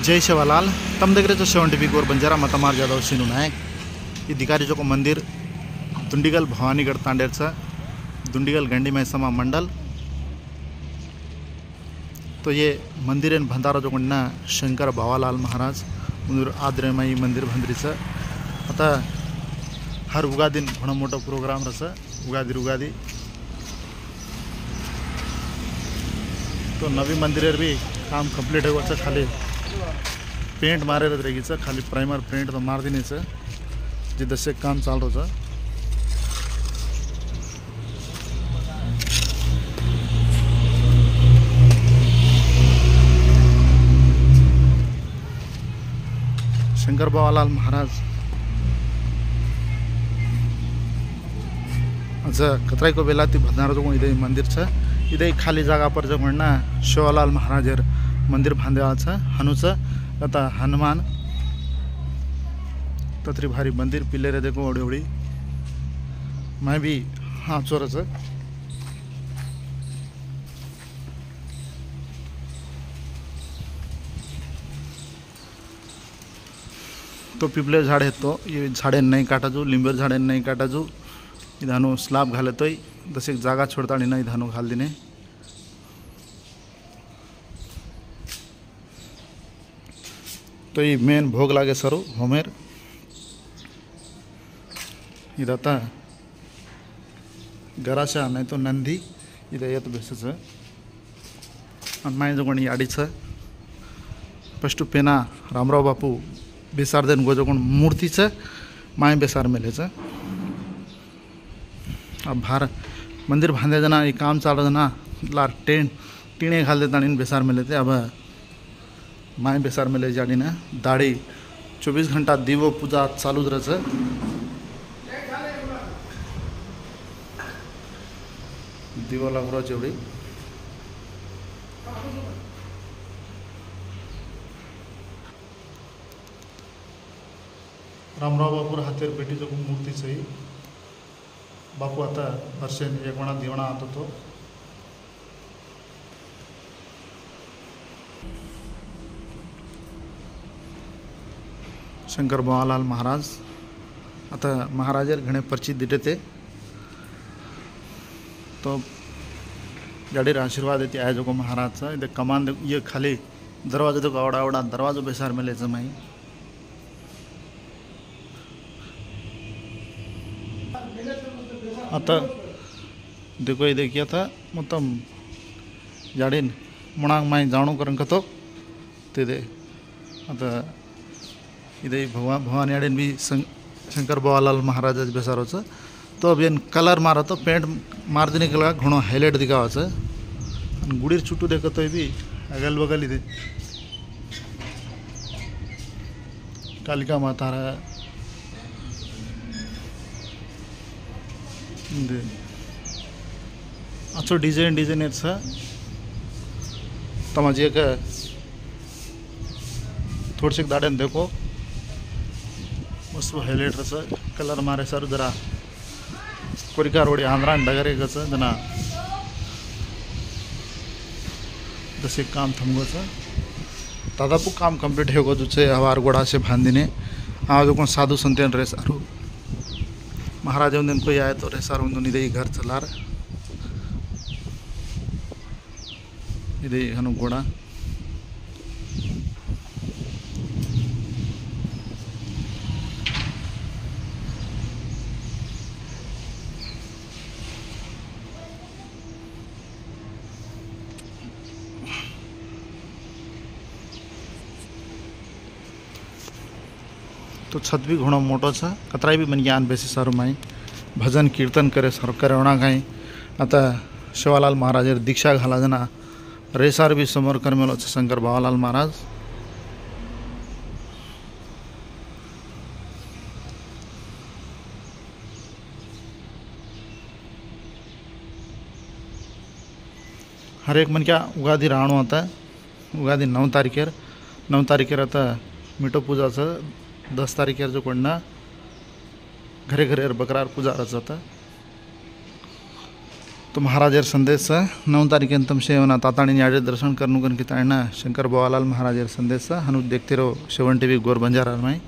जय शिवालाल तम దగ్గర सेवन टीवी गोर बंजारा मतमार जाधव सिनु नायक ये दिकारी जो को मंदिर दुंडीगल भवानीगढ़ तांडेरचा दुंडीगल गंडी मैसमा मंडल। तो ये मंदिर एन भंडारा जो कोणना शंकर भावालाल महाराज मुंदूर आद्रेमाई मंदिर भंडरीचं आता हर उगादीन घणो मोठो प्रोग्राम रस उगादी तो नवी मंदिर भी काम कंप्लीट होगा खाली पेंट मारे रहेगी खाली प्राइमर पेंट तो मार देने जे दसे काम चाल रहा शंकर भावालाल महाराज अच्छा कतराई को बेला ती भंडारा जो इधर मंदिर छ इधर खाली जगह पर जो म्हणना शिवालाल महाराज मंदिर बांधेवा छ हनुच आता हनुमान तत्री भारी मंदिर पिल्ले रे देखो ओडी ओडी मैं भी हाँ चोरच तो पिपले झाडे तो ये झाडे नहीं काटा जो लिंबर झाडे नहीं काटा जो इधानो स्लॅब घालतोय तसे एक जागा छोडता नाही इधानो घाल दिने तो ये मेन भोग लागे सरो होमेर इधता गराशा नहीं तो नंदी इधर येत बेसच माय जो कोणी याडीच फर्स्ट पेना रामराव बापू बेसार देन गो जो कोण मूर्तीच माय बेसार मेलेच अब भार मंदिर बांधे जना ये काम चाल जना लार टेंट टीणे घाल देता बेसार में लेते अब माय बेसार में ले जानी ना दाढ़ी 24 घंटा दीवो पूजा चालू रच दीवो लागरो जेवढी रामराव बापूर हातेर बेटी जो मूर्ती सही बापू आता वर्षे एक म्हणा दिवणा आता तो शंकर भावालाल महाराज आता महाराजर घणे परिचित दिटे ते तो गाडीर आशीर्वाद येते आहे जो को महाराजचा इथे कमान ये खाली दरवाजा तो आवडा आवडा दरवाजा बेसार मेलेचं माही आता देखो ये देखिए था मतलब जाडीन मुणांग माई जाणू करून कतो ते दे आता इधे भवानी आड़ेन भी शंकर भावालाल महाराज बेसारोच तो अब एन कलर मारा तो पेंट मार देने के लगा घणो हाईलाइट दिखावाच गुड़ीर छुट्टू देखो भी अगल बगल इधे कालिका माता अच्छो डिजाइन तमाजी एक थोड़से दाड़े देखो मस्त हाईलाइट रस कलर मारे सर जरा कोरिका रोडी आंध्रा डगरे गच जना दसे काम थमगोच दादापू काम कंप्लीट हो जो हवार गोड़ा से बांधिने आज को साधु संतेन रे सारू महाराज दिन कोई आए तो रे सार इधे घर चलार इधे हनु गोड़ा तो छत भी घणो मोटो छ कतराई भी मन ज्ञान बेसी सारू माई भजन कीर्तन करे सर करवणा गाई आता शिवालाल महाराज दीक्षा घाला जना रेसार भी समोर करमेलो छ शंकर भावालाल महाराज हर एक मन क्या उगादी राणो आता उगादी 9 तारीखेर आता मिठो पूजाचं 10 तारीखेर जो कोणना घरे घरे बकरार पूजा जाता तो महाराजर संदेश 9 तारीखें शेवना ताताणी आडे दर्शन करनु कन की ताड़ना शंकर बवालाल महाराजर संदेश हनु देखते रहो 7 TV गोर बंजारा में।